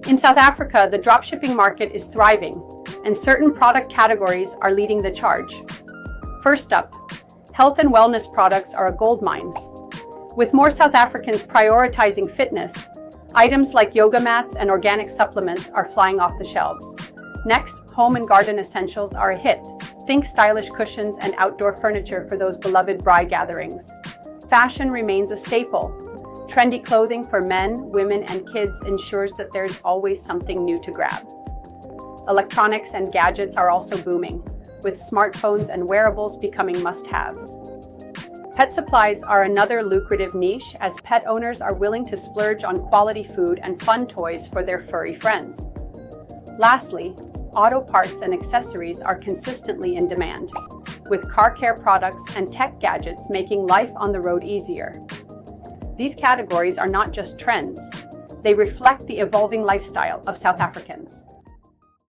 In South Africa, the dropshipping market is thriving, and certain product categories are leading the charge. First up, health and wellness products are a goldmine. With more South Africans prioritizing fitness, items like yoga mats and organic supplements are flying off the shelves. Next, home and garden essentials are a hit. Think stylish cushions and outdoor furniture for those beloved bride gatherings. Fashion remains a staple. Trendy clothing for men, women, and kids ensures that there's always something new to grab. Electronics and gadgets are also booming, with smartphones and wearables becoming must-haves. Pet supplies are another lucrative niche, as pet owners are willing to splurge on quality food and fun toys for their furry friends. Lastly, auto parts and accessories are consistently in demand, with car care products and tech gadgets making life on the road easier. These categories are not just trends, they reflect the evolving lifestyle of South Africans.